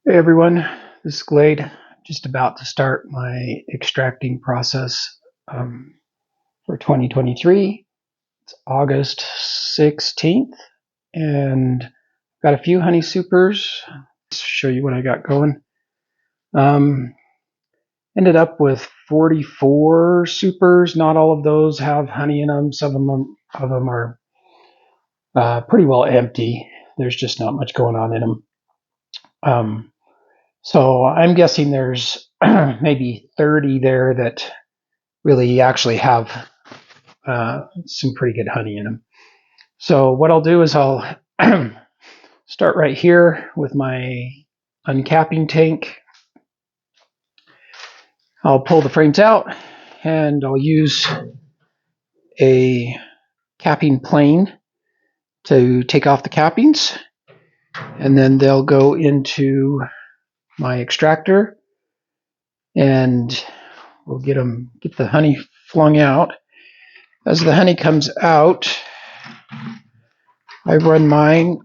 Hey everyone, this is Glade. Just about to start my extracting process for 2023. It's August 16th, and got a few honey supers. Let's show you what I got going. Um, Ended up with 44 supers. Not all of those have honey in them. Some of them are pretty well empty. There's just not much going on in them. So I'm guessing there's maybe 30 there that really actually have some pretty good honey in them. So what I'll do is I'll start right here with my uncapping tank. I'll pull the frames out and I'll use a capping plane to take off the cappings, and then they'll go into my extractor and we'll get the honey flung out. As the honey comes out, I run mine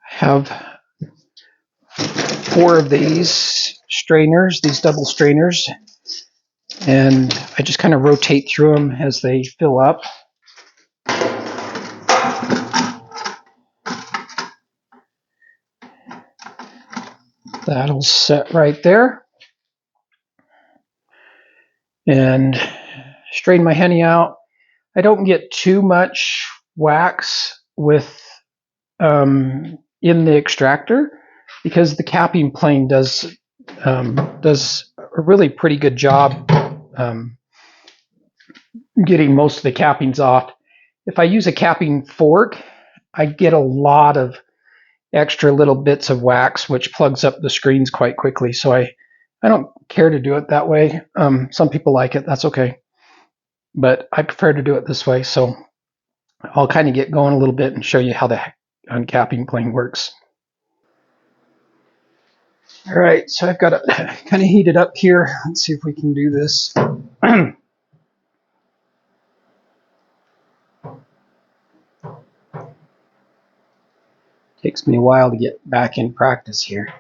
have 4 of these strainers, these double strainers, and I just kind of rotate through them as they fill up. That'll set right there. And strain my honey out. I don't get too much wax with in the extractor because the capping plane does a really pretty good job getting most of the cappings off. If I use a capping fork, I get a lot of extra little bits of wax, which plugs up the screens quite quickly. So I don't care to do it that way. Some people like it, that's okay. But I prefer to do it this way. So I'll kind of get going a little bit and show you how the uncapping plane works. All right, so I've got it kind of heated up here. Let's see if we can do this. Takes me a while to get back in practice here.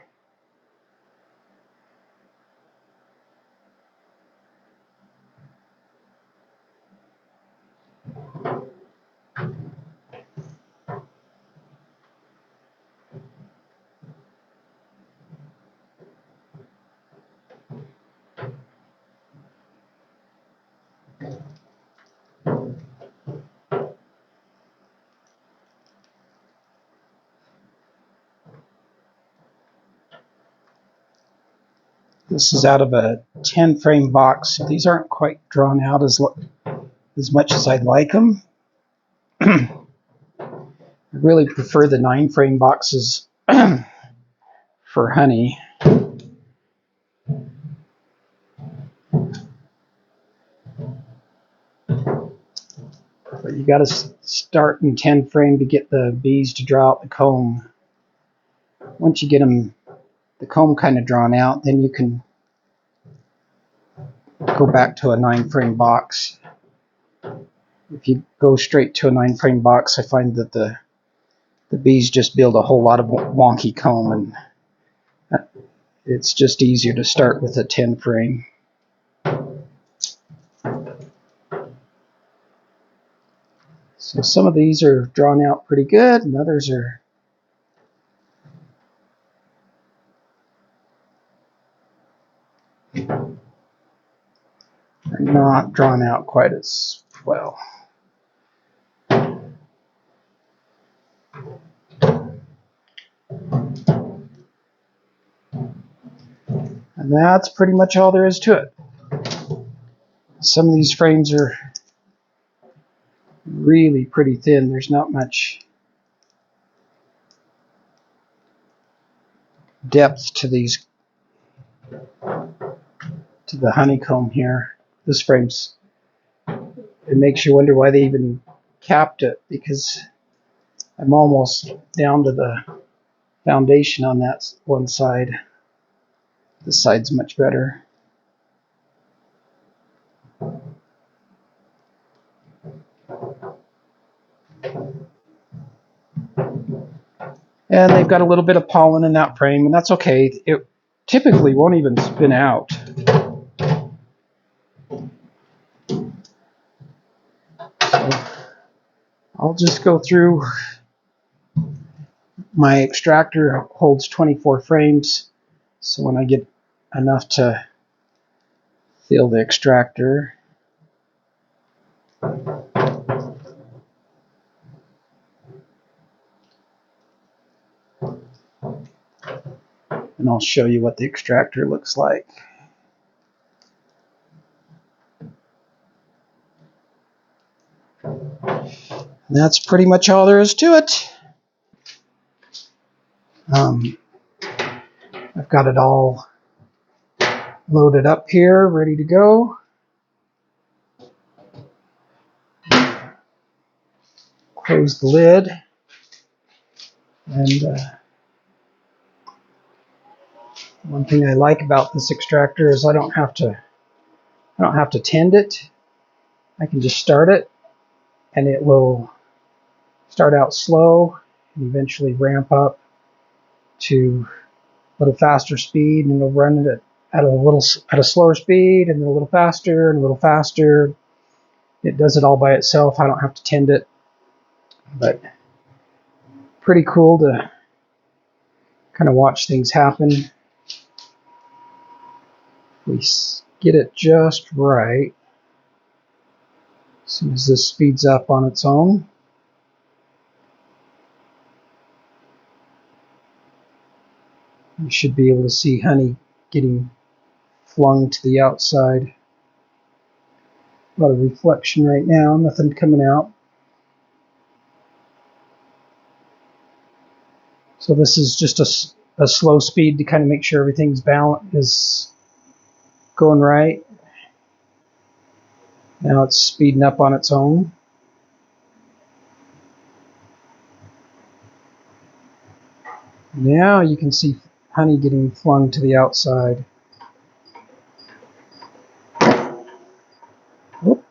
This is out of a 10 frame box. So these aren't quite drawn out as much as I'd like them. I really prefer the 9 frame boxes for honey. But you got to start in 10 frame to get the bees to draw out the comb. Once you get the comb kind of drawn out, then you can go back to a 9 frame box. If you go straight to a 9 frame box, I find that the bees just build a whole lot of wonky comb, and it's just easier to start with a 10 frame. So some of these are drawn out pretty good, and others are not drawn out quite as well. And that's pretty much all there is to it. Some of these frames are really pretty thin. There's not much depth to the honeycomb here. This frame's, it makes you wonder why they even capped it, because I'm almost down to the foundation on that one side. This side's much better. And they've got a little bit of pollen in that frame, and that's okay. It typically won't even spin out. So I'll just go through. My extractor holds 24 frames, so when I get enough to fill the extractor, and I'll show you what the extractor looks like. And that's pretty much all there is to it. I've got it all loaded up here, ready to go. Close the lid, and one thing I like about this extractor is I don't have to tend it. I can just start it, and it will start out slow and eventually ramp up to a little faster speed, and it'll run it at a slower speed, and then a little faster and a little faster. It does it all by itself. I don't have to tend it, but pretty cool to kind of watch things happen. We get it just right. As soon as this speeds up on its own, you should be able to see honey getting flung to the outside. A lot of reflection right now, nothing coming out. So this is just a slow speed to kind of make sure everything's is going right. Now it's speeding up on its own. Now you can see honey getting flung to the outside. Whoop.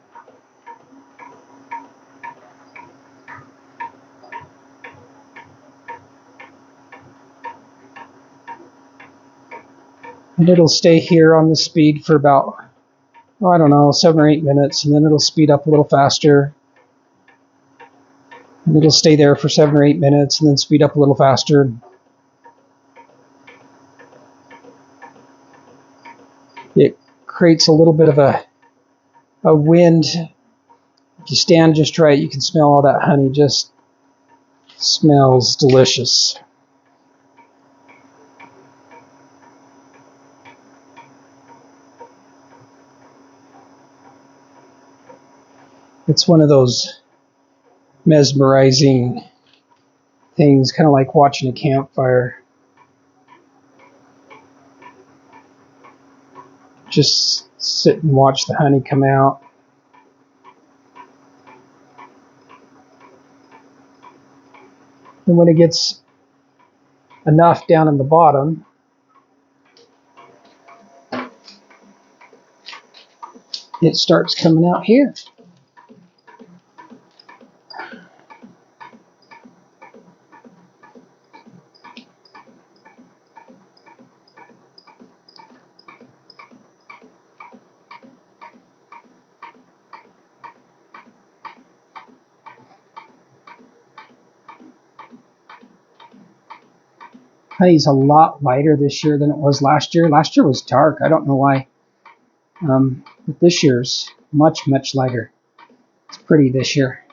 And it'll stay here on the speed for about, oh, I don't know, 7 or 8 minutes, and then it'll speed up a little faster. And it'll stay there for 7 or 8 minutes and then speed up a little faster. It creates a little bit of a wind. If you stand just right, you can smell all that honey. Just smells delicious. It's one of those mesmerizing things, kind of like watching a campfire. Just sit and watch the honey come out. And when it gets enough down in the bottom, it starts coming out here. Honey's a lot lighter this year than it was last year. Last year was dark. I don't know why. But this year's much, much lighter. It's pretty this year.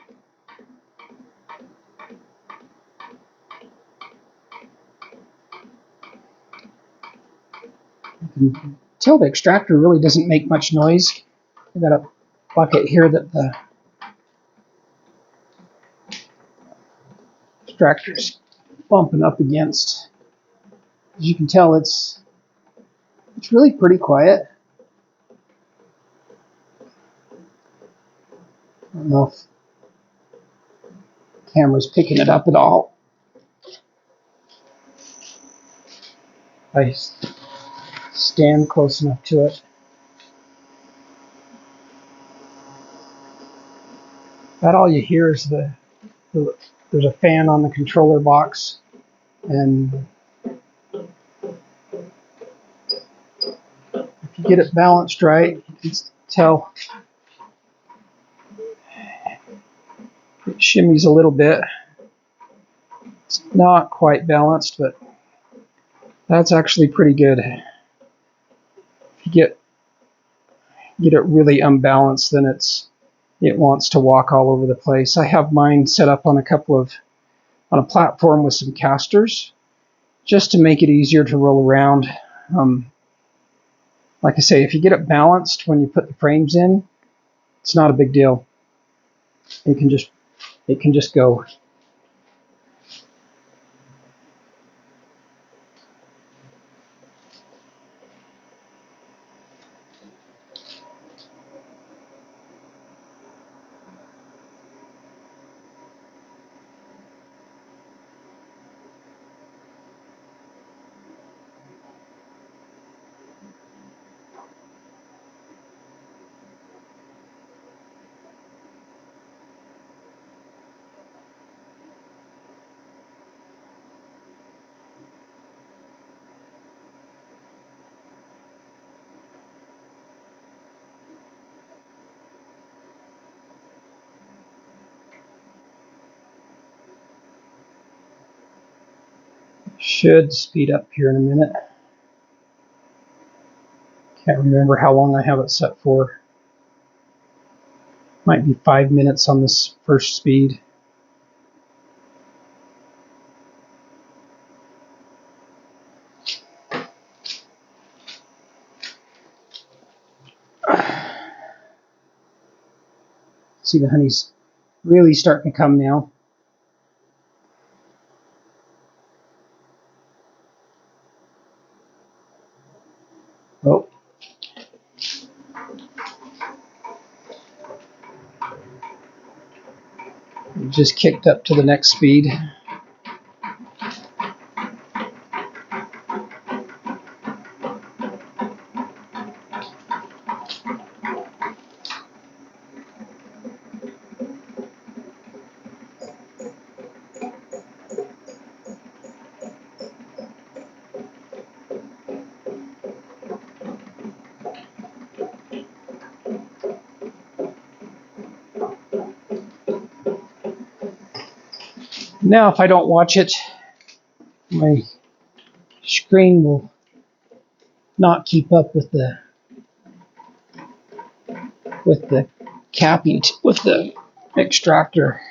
You can tell the extractor really doesn't make much noise. I've got a bucket here that the extractor's bumping up against. As you can tell, it's really pretty quiet. I don't know if the camera's picking it up at all. I stand close enough to it. About all you hear is there's a fan on the controller box. And if you get it balanced right, you can tell it shimmies a little bit. It's not quite balanced, but that's actually pretty good. If you get it really unbalanced, then it wants to walk all over the place. I have mine set up on on a platform with some casters, just to make it easier to roll around. Like I say, if you get it balanced when you put the frames in, it's not a big deal. It can just go. Should speed up here in a minute. Can't remember how long I have it set for. Might be 5 minutes on this first speed. See, the honey's really starting to come now. Oh. It just kicked up to the next speed. Now, if I don't watch it, my screen will not keep up with the capping, with the extractor.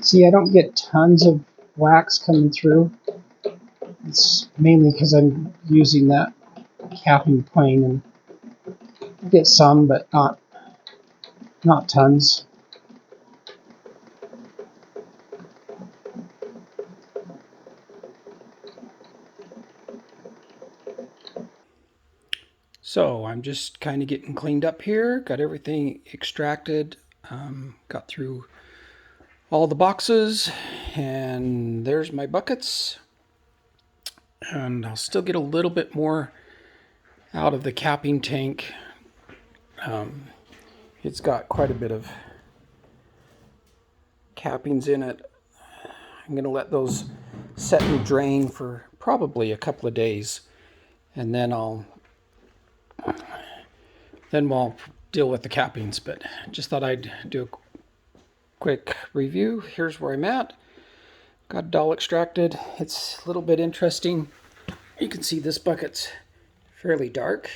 See, I don't get tons of wax coming through. It's mainly because I'm using that capping plane, and I get some, but not tons. So I'm just kind of getting cleaned up here, got everything extracted, got through all the boxes, and there's my buckets. And I'll still get a little bit more out of the capping tank. It's got quite a bit of cappings in it. I'm going to let those set and drain for probably a couple of days, and then we'll deal with the cappings. But just thought I'd do a quick review. Here's where I'm at. Got it all extracted. It's a little bit interesting. You can see this bucket's fairly dark,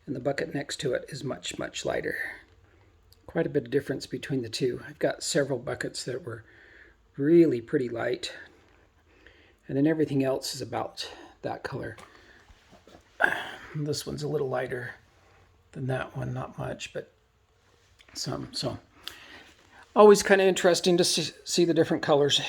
and the bucket next to it is much, much lighter. Quite a bit of difference between the two. I've got several buckets that were really pretty light, and then everything else is about that color. This one's a little lighter than that one, not much, but some. So always kind of interesting to see the different colors.